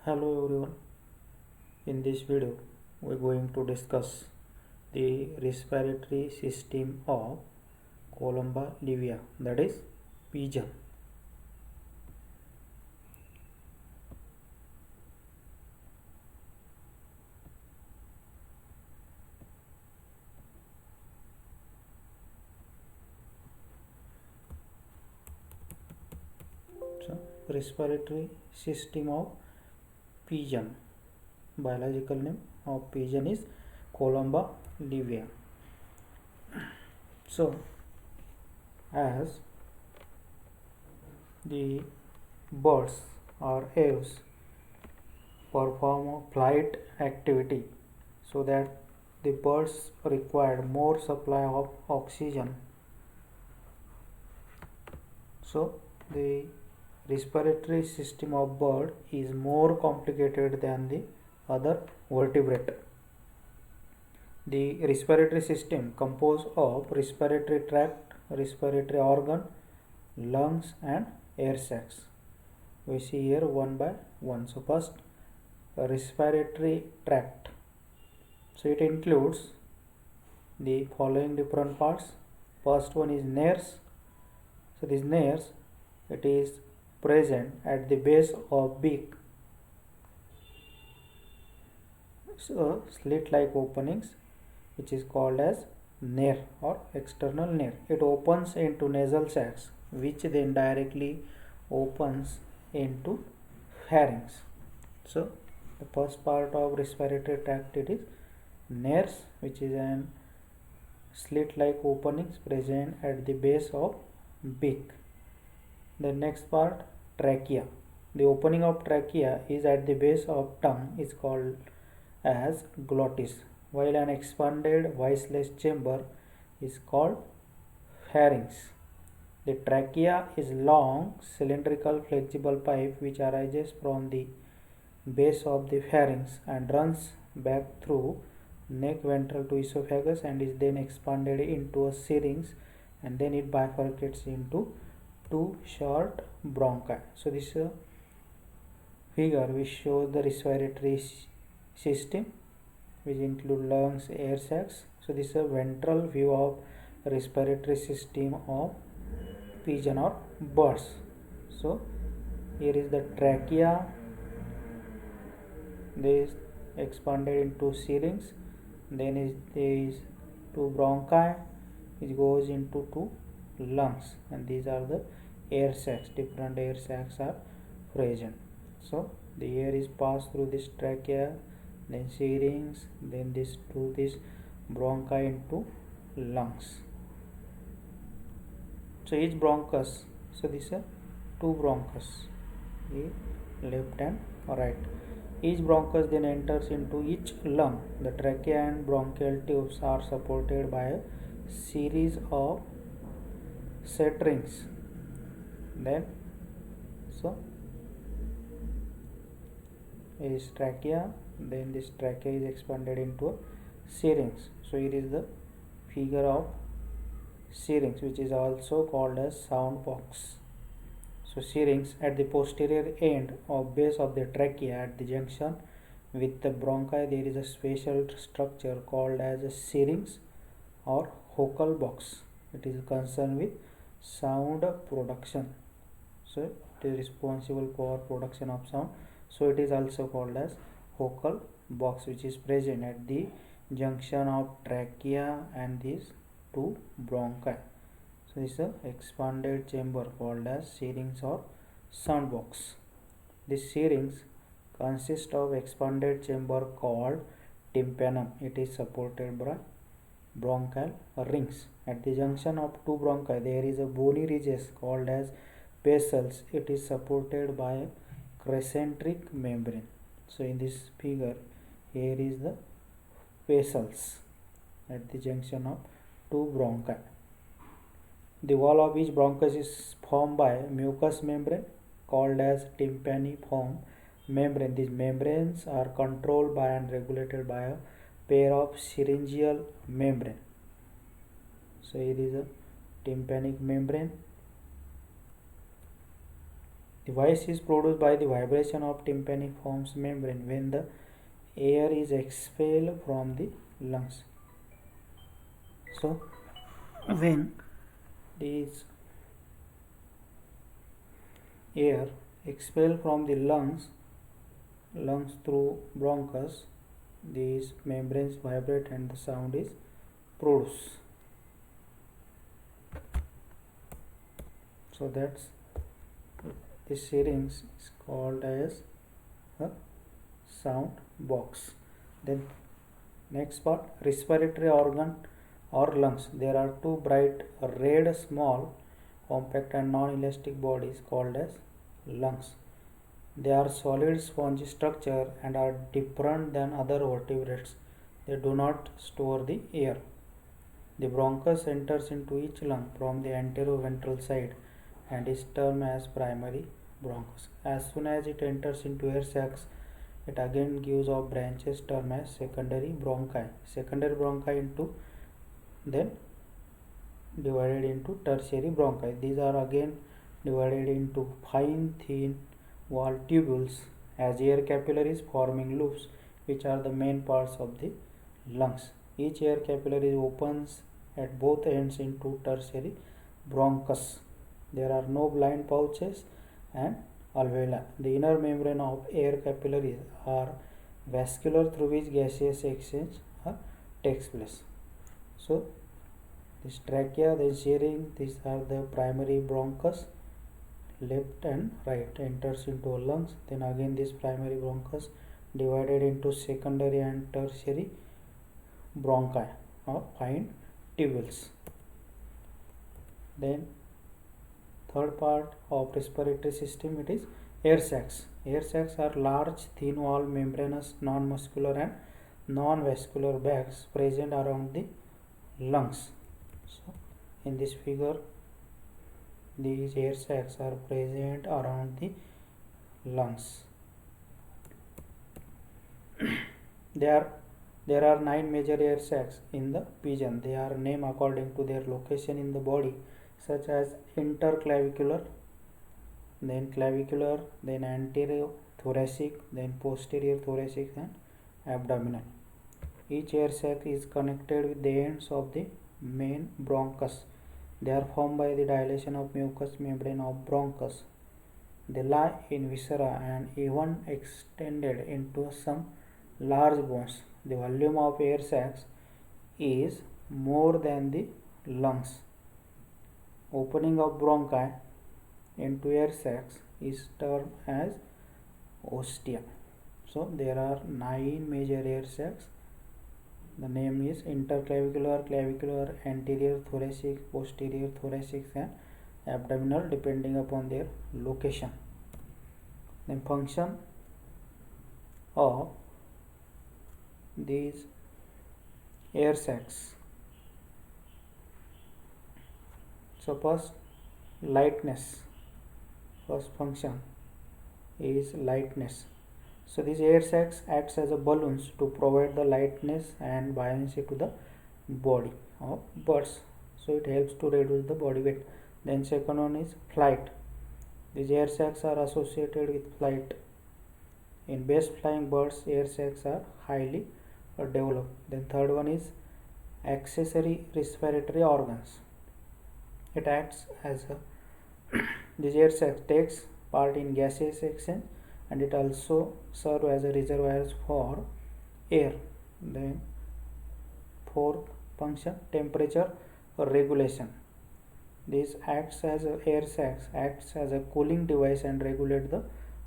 Hello everyone. In this video, we're going to discuss the respiratory system of Columba livia, that is pigeon. So, respiratory system of pigeon. Biological name of pigeon is Columba livia. So, as the birds or aves perform a flight activity, so that the birds require more supply of oxygen. So the respiratory system of bird is more complicated than the other vertebrate. The respiratory system composed of respiratory tract, respiratory organ, lungs and air sacs. We see here one by one. So first, respiratory tract. So it includes the following different parts. First one is nares. So these nares, it is present at the base of beak. So slit like openings, which is called as nare or external nare. It opens into nasal sacs, which then directly opens into pharynx. So the first part of respiratory tract, it is nares, which is an slit like openings present at the base of beak. The next part, trachea. The opening of trachea is at the base of tongue, is called as glottis, while an expanded voiceless chamber is called pharynx. The trachea is long, cylindrical, flexible pipe which arises from the base of the pharynx and runs back through neck ventral to esophagus and is then expanded into a syrinx, and then it bifurcates into two short bronchi. So this figure which shows the respiratory system, which include lungs, air sacs. So this is a ventral view of respiratory system of pigeon or birds. So here is the trachea, this expanded into syrinx, then there is two bronchi which goes into two lungs, and these are the air sacs. Different air sacs are present. So the air is passed through this trachea, then syrinx, then this to this bronchi into lungs. So each bronchus, so these are two bronchus, left and right. Each bronchus then enters into each lung. The trachea and bronchial tubes are supported by a series of setrings. Then so is trachea, then this trachea is expanded into a syrinx. So here is the figure of syrinx, which is also called as sound box. So syrinx at the posterior end of base of the trachea at the junction with the bronchi, there is a special structure called as a syrinx or vocal box. It is concerned with sound production. So it is responsible for production of sound. So it is also called as vocal box, which is present at the junction of trachea and these two bronchi. So this is a expanded chamber called as syrinx or sound box. This syrinx consists of expanded chamber called tympanum. It is supported by bronchial rings. At the junction of two bronchi, there is a bony ridges called as pacels. It is supported by a crescentric membrane. So in this figure, here is the pacels at the junction of two bronchi. The wall of each bronchus is formed by mucous membrane called as tympaniform membrane. These membranes are controlled by and regulated by a pair of syringeal membrane. So here is a tympanic membrane. The voice is produced by the vibration of tympaniform membrane when the air is expelled from the lungs. So when this air expelled from the lungs through bronchus, these membranes vibrate and the sound is produced. So that's this syrinx is called as a sound box. Then next part, respiratory organ or lungs. There are two bright red small compact and non-elastic bodies called as lungs. They are solid spongy structure and are different than other vertebrates. They do not store the air. The bronchus enters into each lung from the anteroventral side and is termed as primary bronchus. As soon as it enters into air sacs, it again gives off branches termed as secondary bronchi. Secondary bronchi into then divided into tertiary bronchi. These are again divided into fine thin wall tubules as air capillaries forming loops, which are the main parts of the lungs. Each air capillary opens at both ends into tertiary bronchus. There are no blind pouches and alveoli. The inner membrane of air capillaries are vascular through which gaseous exchange takes place. So this trachea, the syrinx, these are the primary bronchus. Left and right enters into lungs. Then again this primary bronchus divided into secondary and tertiary bronchi or fine tubules. Then third part of respiratory system, it is air sacs. Air sacs are large thin wall membranous non-muscular and non-vascular bags present around the lungs. So in this figure these air sacs are present around the lungs. There are 9 major air sacs in the pigeon. They are named according to their location in the body, such as interclavicular, then clavicular, then anterior thoracic, then posterior thoracic and abdominal. Each air sac is connected with the ends of the main bronchus. They are formed by the dilation of mucous membrane of bronchus. They lie in viscera and even extended into some large bones. The volume of air sacs is more than the lungs. Opening of bronchi into air sacs is termed as ostia. So there are 9 major air sacs. The name is interclavicular, clavicular, anterior thoracic, posterior thoracic and abdominal depending upon their location. Then function of these air sacs. So first, lightness. First function is lightness. So these air sacs acts as a balloons to provide the lightness and buoyancy to the body of birds. So it helps to reduce the body weight. Then second one is flight. These air sacs are associated with flight. In best flying birds, air sacs are highly developed. Then third one is accessory respiratory organs. It acts as a this air sac takes part in gaseous exchange and it also serves as a reservoir for air. Then fourth function, temperature regulation. This acts as a air sacs acts as a cooling device and regulate the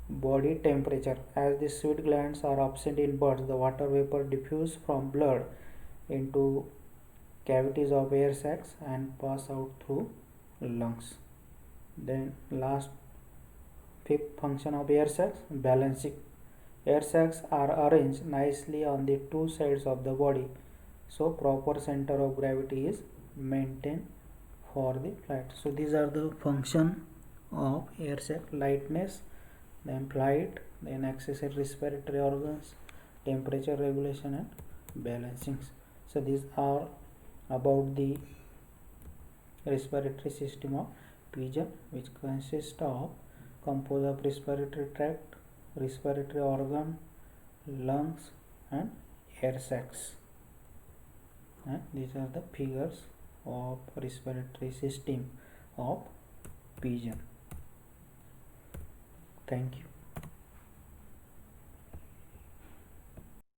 body temperature. As the sweat glands are absent in birds, the water vapor diffuse from blood into cavities of air sacs and pass out through lungs. Then last fifth function of air sacs, balancing. Air sacs are arranged nicely on the two sides of the body, so proper center of gravity is maintained for the flight. So these are the function of air sac: lightness, then flight, then accessory respiratory organs, temperature regulation and balancing. So these are about the respiratory system of pigeon, which consists of composed of respiratory tract, respiratory organ, lungs and air sacs. And these are the figures of respiratory system of pigeon. Thank you.